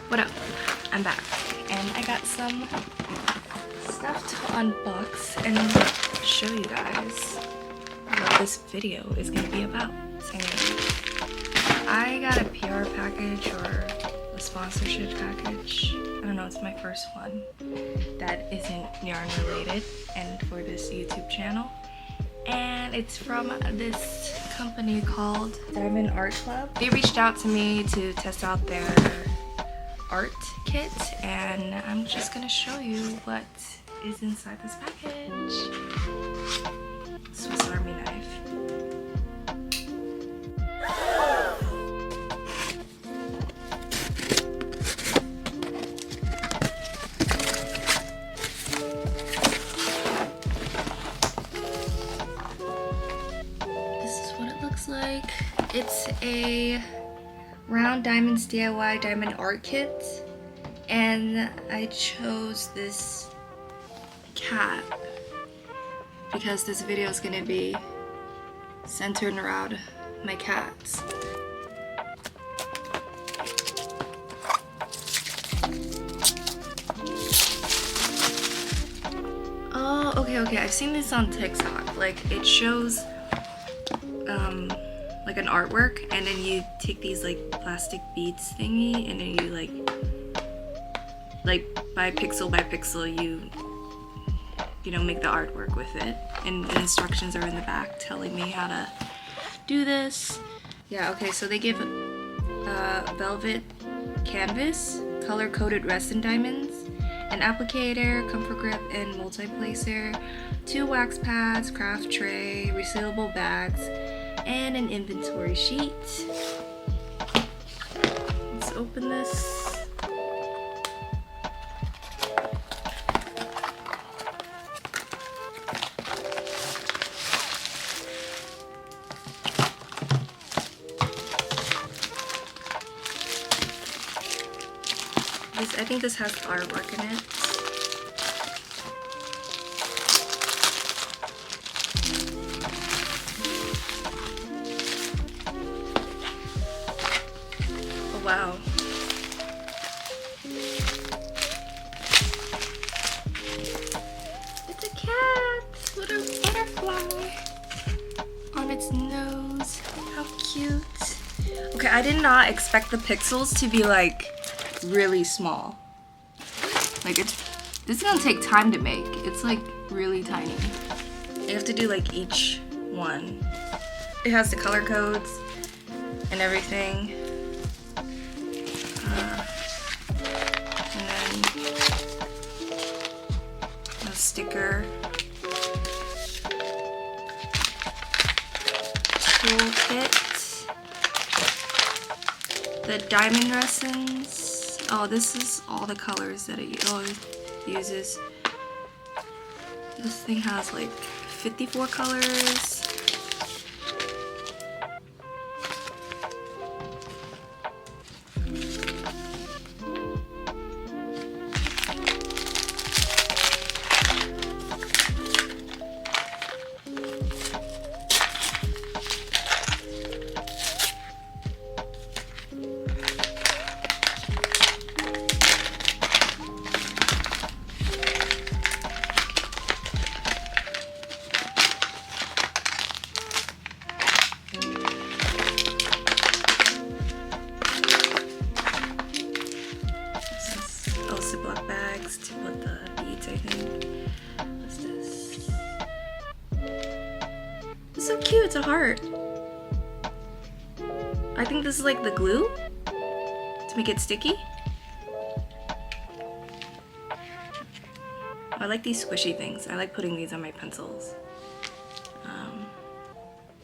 What up? I'm back and I got some stuff to unbox and show you guys what this video is going to be about. So I got a PR package or a sponsorship package. I don't know, it's my first one that isn't yarn related and for this YouTube channel. And it's from this company called Diamond Art Club. They reached out to me to test out their art kit, and I'm just gonna show you what is inside this package. Swiss Army knife. Like it's a round diamonds DIY diamond art kit, and I chose this cat because this video is going to be centered around my cats. Oh, okay, I've seen this on TikTok. Like it shows like an artwork, and then you take these like plastic beads thingy, and then you like by pixel you know, make the artwork with it, and the instructions are in the back telling me how to do this. Yeah, okay, so they give velvet canvas, color coded resin diamonds, an applicator, comfort grip, and multi-placer, 2 wax pads, craft tray, resealable bags, and an inventory sheet. Let's open this. I think this has artwork in it. Wow. It's a cat with a butterfly on its nose. How cute. Okay, I did not expect the pixels to be like really small. Like this is gonna take time to make. It's like really tiny. You have to do like each one. It has the color codes and everything. And then a sticker, toolkit, the diamond resins. Oh, this is all the colors that it uses. This thing has like 54 colors. Ziploc bags to put the beads, I think. What's this? It's so cute, it's a heart. I think this is like the glue to make it sticky. I like these squishy things. I like putting these on my pencils.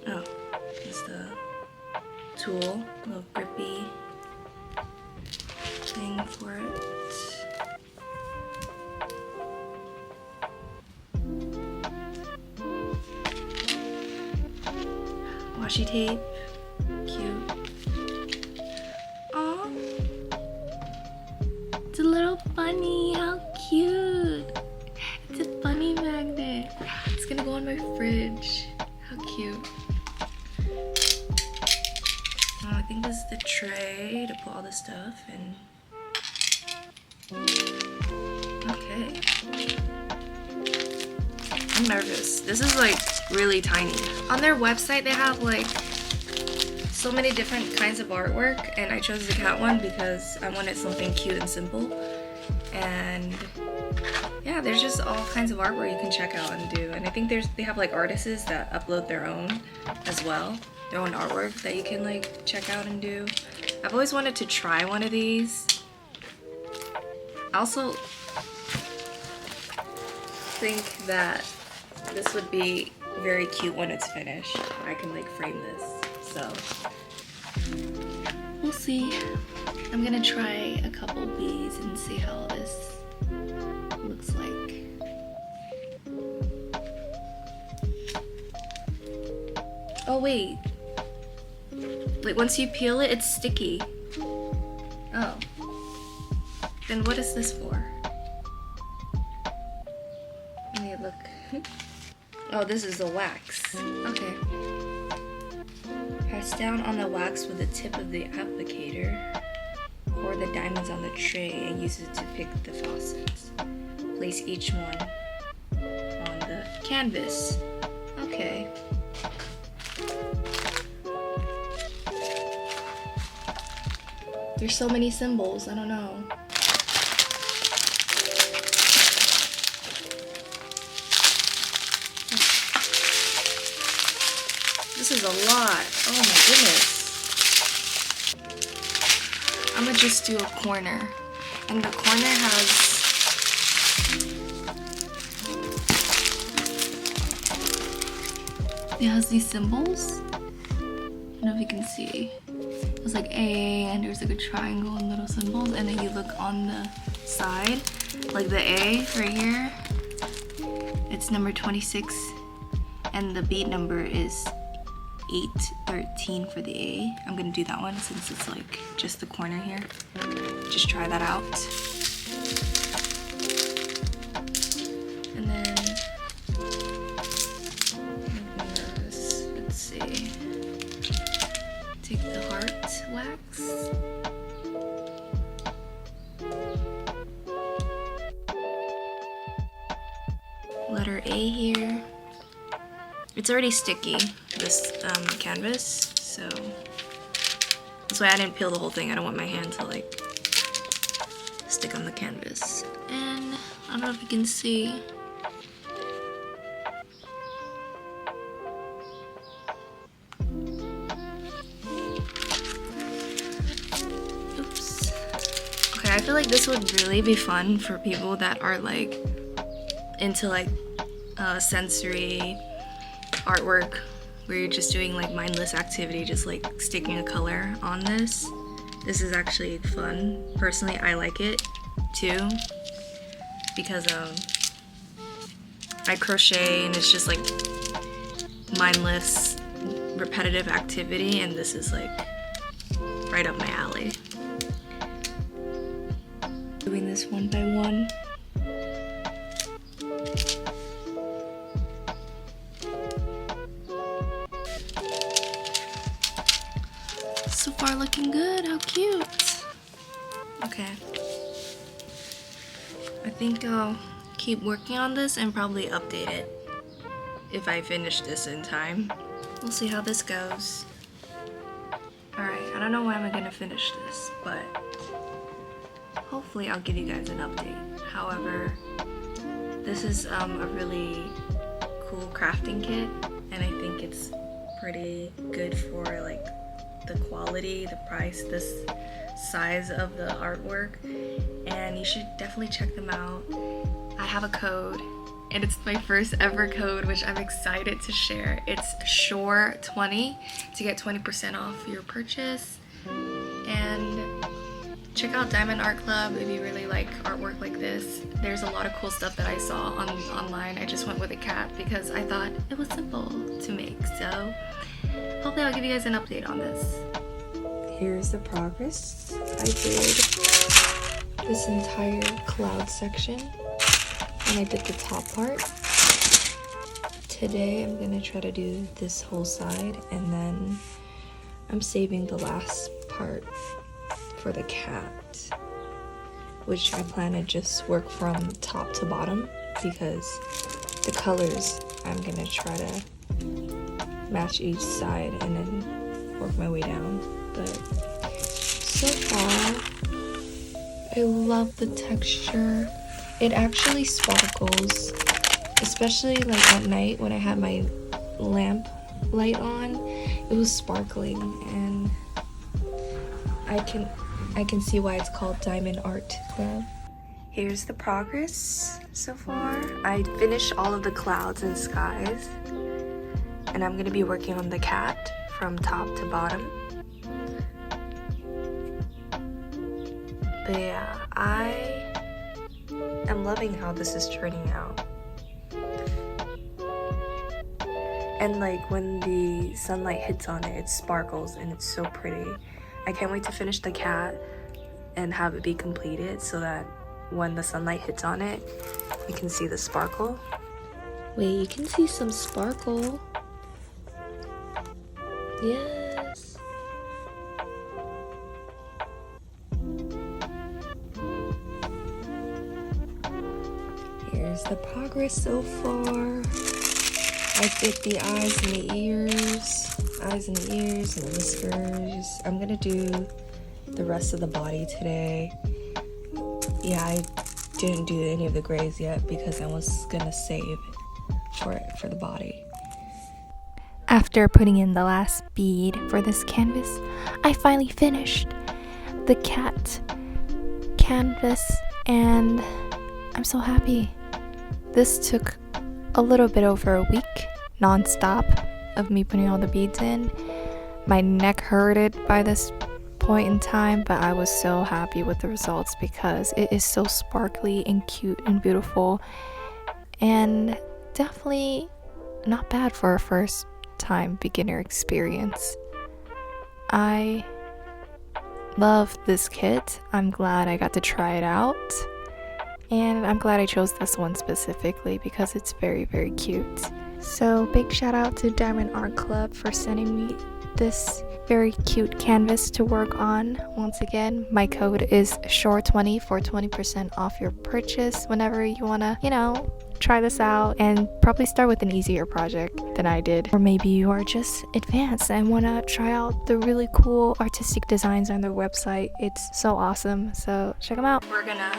Oh, there's the tool, a little grippy thing for it. Washi tape, cute. Aw, it's a little bunny, how cute. It's a bunny magnet. It's gonna go on my fridge. How cute. I think this is the tray to put all the stuff, and Okay. I'm nervous. This is like really tiny. On their website, they have like so many different kinds of artwork, and I chose the cat one because I wanted something cute and simple. And yeah, there's just all kinds of artwork you can check out and do. And I think they have like artists that upload their own as well, their own artwork that you can like check out and do. I've always wanted to try one of these. I also think that this would be very cute when it's finished. I can like frame this, so we'll see. I'm gonna try a couple bees and see how this looks like. Oh wait, once you peel it, it's sticky. Oh, then what is this for? Let me look. Oh, this is the wax. Okay. Press down on the wax with the tip of the applicator. Pour the diamonds on the tray and use it to pick the faucets. Place each one on the canvas. Okay. There's so many symbols, I don't know. This is a lot. Oh my goodness. I'm gonna just do a corner. And the corner has these symbols. I don't know if you can see. There's like A, and there's like a triangle and little symbols, and then you look on the side, like the A right here, it's number 26, and the bead number is 813 for the A. I'm gonna do that one since it's like just the corner here. Just try that out. And then let's see. Take the heart wax. Letter A here. It's already sticky, this canvas, so that's why I didn't peel the whole thing. I don't want my hand to like stick on the canvas. And I don't know if you can see. Oops. Okay, I feel like this would really be fun for people that are like into like sensory artwork, where you're just doing like mindless activity, just like sticking a color on this. This is actually fun. Personally, I like it too because I crochet and it's just like mindless, repetitive activity, and this is like right up my alley. Doing this one by one. So far looking good, how cute. Okay. I think I'll keep working on this and probably update it if I finish this in time. We'll see how this goes. Alright, I don't know when I'm gonna finish this, but hopefully I'll give you guys an update. However, this is a really cool crafting kit, and I think it's pretty good for like the quality, the price, this size of the artwork, and you should definitely check them out. I have a code, and it's my first ever code, which I'm excited to share. It's SHORE20 to get 20% off your purchase. And check out Diamond Art Club if you really like artwork like this. There's a lot of cool stuff that I saw online. I just went with a cat because I thought it was simple to make. So hopefully I'll give you guys an update on this. Here's the progress. I did this entire cloud section, and I did the top part. Today I'm gonna try to do this whole side, and then I'm saving the last part for the cat. which I plan to just work from top to bottom because the colors I'm gonna try to match each side and then work my way down. But so far, I love the texture. It actually sparkles, especially like at night when I had my lamp light on. It was sparkling, and I can see why it's called Diamond Art Club. Here's the progress so far. I finished all of the clouds and skies, and I'm gonna be working on the cat from top to bottom. But yeah, I am loving how this is turning out. And like when the sunlight hits on it, it sparkles and it's so pretty. I can't wait to finish the cat and have it be completed so that when the sunlight hits on it, you can see the sparkle. Wait, you can see some sparkle. Yes. Here's the progress so far. I did the eyes and the ears, and the whiskers. I'm gonna do the rest of the body today. Yeah, I didn't do any of the grays yet because I was gonna save for the body. After putting in the last bead for this canvas, I finally finished the cat canvas and I'm so happy. This took a little bit over a week non-stop of me putting all the beads in. My neck hurted by this point in time, but I was so happy with the results because it is so sparkly and cute and beautiful, and definitely not bad for a first time beginner experience. I love this kit. I'm glad I got to try it out, and I'm glad I chose this one specifically because it's very, very cute. So big shout out to Diamond Art Club for sending me this very cute canvas to work on. Once again, my code is SHORE20 for 20% off your purchase whenever you wanna, try this out and probably start with an easier project than I did. Or maybe you are just advanced and wanna try out the really cool artistic designs on their website. It's so awesome, so check them out. We're gonna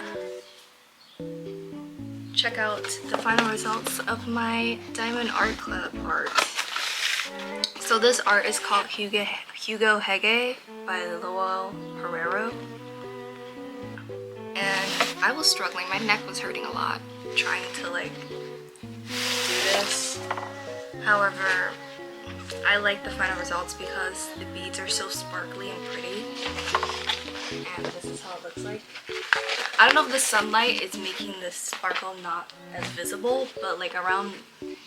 check out the final results of my Diamond Art Club art. So this art is called Hugo Hege by Lowell Herrero. And I was struggling, my neck was hurting a lot trying to do this. However, I like the final results because the beads are so sparkly and pretty. And this is how it looks like. I don't know if the sunlight is making this sparkle not as visible, but like around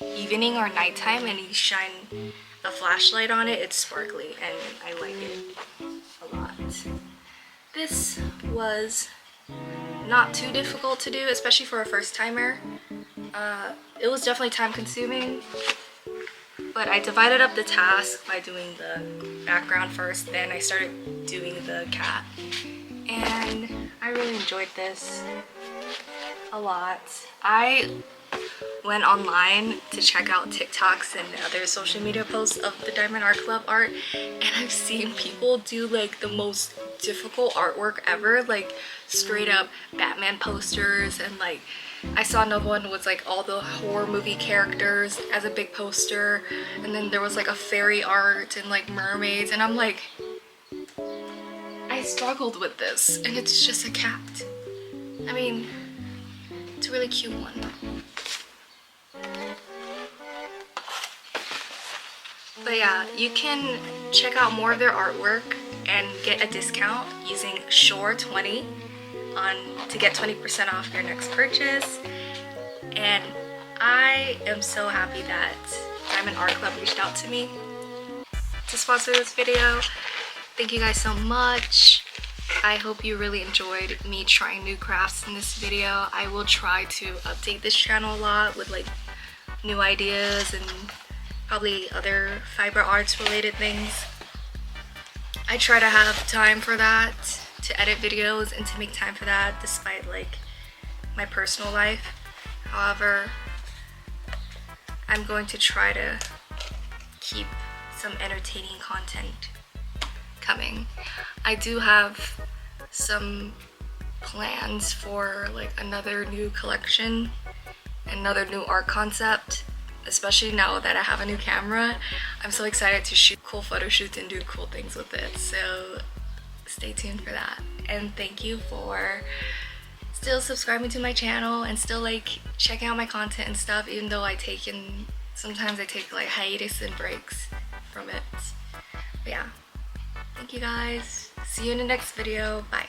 evening or nighttime and you shine a flashlight on it, it's sparkly and I like it a lot. This was not too difficult to do, especially for a first timer. It was definitely time consuming, but I divided up the task by doing the background first, then I started doing the cat. And I really enjoyed this a lot. I went online to check out TikToks and other social media posts of the Diamond Art Club art, and I've seen people do like the most difficult artwork ever, like straight up Batman posters, and like I saw another one with like all the horror movie characters as a big poster, and then there was like a fairy art and like mermaids, and I'm like, I struggled with this and it's just a cat. I mean, it's a really cute one. But yeah, you can check out more of their artwork and get a discount using SHORE20 to get 20% off your next purchase. And I am so happy that Diamond Art Club reached out to me to sponsor this video. Thank you guys so much. I hope you really enjoyed me trying new crafts in this video. I will try to update this channel a lot with like new ideas and probably other fiber arts related things. I try to have time for that to edit videos and to make time for that despite like my personal life. However, I'm going to try to keep some entertaining content coming. I do have some plans for like another new collection, another new art concept, especially now that I have a new camera. I'm so excited to shoot cool photo shoots and do cool things with it, so stay tuned for that. And thank you for still subscribing to my channel and still like checking out my content and stuff, even though sometimes I take like hiatus and breaks from it. But yeah, thank you guys. See you in the next video. Bye.